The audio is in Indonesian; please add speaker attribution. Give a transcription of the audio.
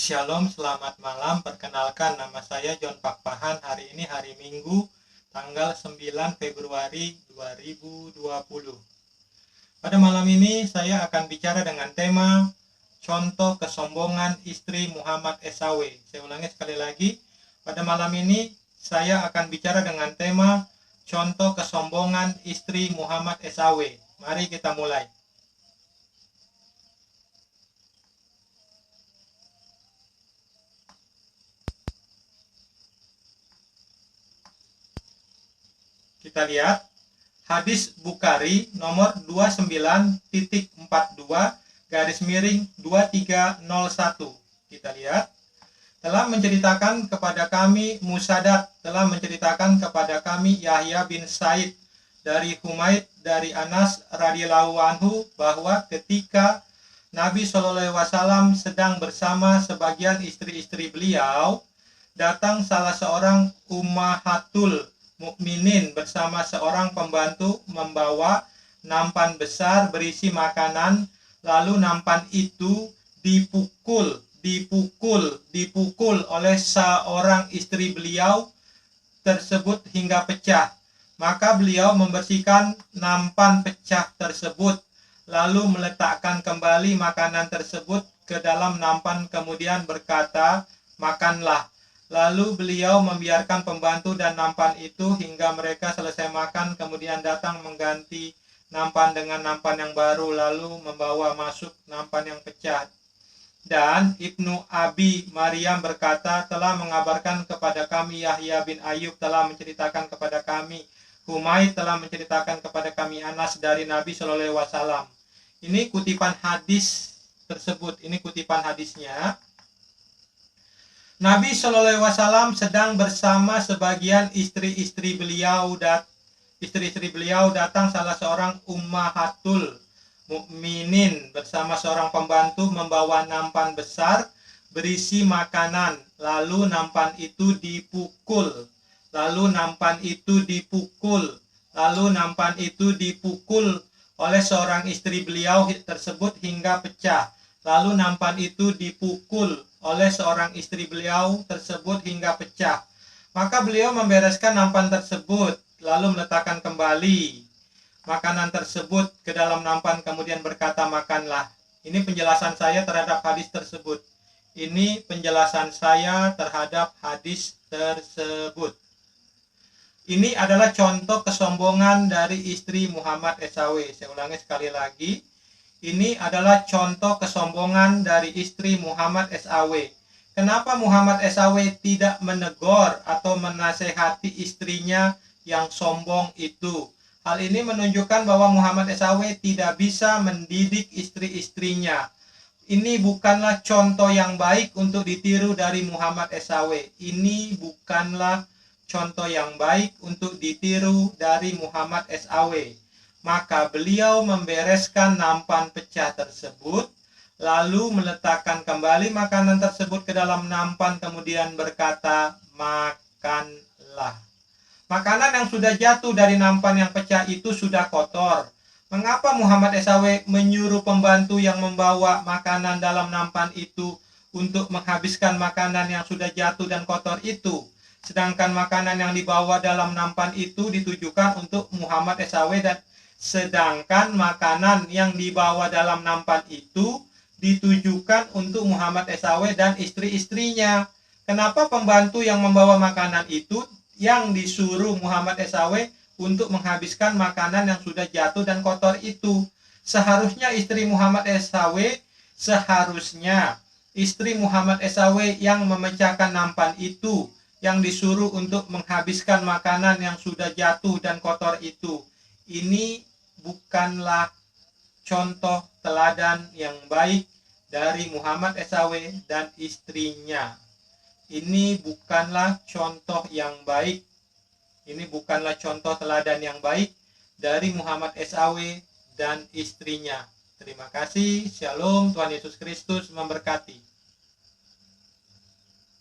Speaker 1: Shalom, selamat malam. Perkenalkan, nama saya John Pakpahan. Hari ini hari Minggu, tanggal 9 Februari 2020. Pada malam ini saya akan bicara dengan tema contoh kesombongan istri Muhammad SAW. Saya ulangi sekali lagi. Pada malam ini saya akan bicara dengan tema contoh kesombongan istri Muhammad SAW. Mari kita mulai. Kita lihat hadis Bukhari nomor 29.42/2301. Kita lihat, telah menceritakan kepada kami Musaddad, telah menceritakan kepada kami Yahya bin Said dari Humaid dari Anas radhiyallahu anhu bahwa ketika Nabi SAW sedang bersama sebagian istri-istri beliau, datang salah seorang ummahatul mukminin bersama seorang pembantu membawa nampan besar berisi makanan, lalu nampan itu dipukul oleh seorang istri beliau tersebut hingga pecah. Maka beliau membersihkan nampan pecah tersebut, lalu meletakkan kembali makanan tersebut ke dalam nampan, kemudian berkata, "Makanlah." Lalu beliau membiarkan pembantu dan nampan itu hingga mereka selesai makan, kemudian datang mengganti nampan dengan nampan yang baru, lalu membawa masuk nampan yang pecah. Dan Ibnu Abi Maryam berkata, telah mengabarkan kepada kami Yahya bin Ayub, telah menceritakan kepada kami Humaid, telah menceritakan kepada kami Anas dari Nabi SAW. Ini kutipan hadis tersebut, ini kutipan hadisnya. Nabi SAW sedang bersama sebagian istri-istri beliau, datang salah seorang ummahatul mukminin bersama seorang pembantu membawa nampan besar berisi makanan, lalu nampan itu dipukul oleh seorang istri beliau tersebut hingga pecah. Lalu nampan itu dipukul oleh seorang istri beliau tersebut hingga pecah. Maka beliau membereskan nampan tersebut, lalu meletakkan kembali makanan tersebut ke dalam nampan, kemudian berkata, "Makanlah." Ini penjelasan saya terhadap hadis tersebut. Ini adalah contoh kesombongan dari istri Muhammad SAW. Saya ulangi sekali lagi. Ini adalah contoh kesombongan dari istri Muhammad SAW. Kenapa Muhammad SAW tidak menegur atau menasehati istrinya yang sombong itu? Hal ini menunjukkan bahwa Muhammad SAW tidak bisa mendidik istri-istrinya. Ini bukanlah contoh yang baik untuk ditiru dari Muhammad SAW. Ini bukanlah contoh yang baik untuk ditiru dari Muhammad SAW. Maka beliau membereskan nampan pecah tersebut, lalu meletakkan kembali makanan tersebut ke dalam nampan, kemudian berkata, "Makanlah." Makanan yang sudah jatuh dari nampan yang pecah itu sudah kotor. Mengapa Muhammad SAW menyuruh pembantu yang membawa makanan dalam nampan itu untuk menghabiskan makanan yang sudah jatuh dan kotor itu? Sedangkan makanan yang dibawa dalam nampan itu ditujukan untuk Muhammad SAW, dan sedangkan makanan yang dibawa dalam nampan itu ditujukan untuk Muhammad SAW dan istri-istrinya. Kenapa pembantu yang membawa makanan itu yang disuruh Muhammad SAW untuk menghabiskan makanan yang sudah jatuh dan kotor itu? Seharusnya istri Muhammad SAW yang memecahkan nampan itu, yang disuruh untuk menghabiskan makanan yang sudah jatuh dan kotor itu. Ini bukanlah contoh teladan yang baik dari Muhammad SAW dan istrinya. Ini bukanlah contoh yang baik. Ini bukanlah contoh teladan yang baik dari Muhammad SAW dan istrinya. Terima kasih. Shalom. Tuhan Yesus Kristus memberkati.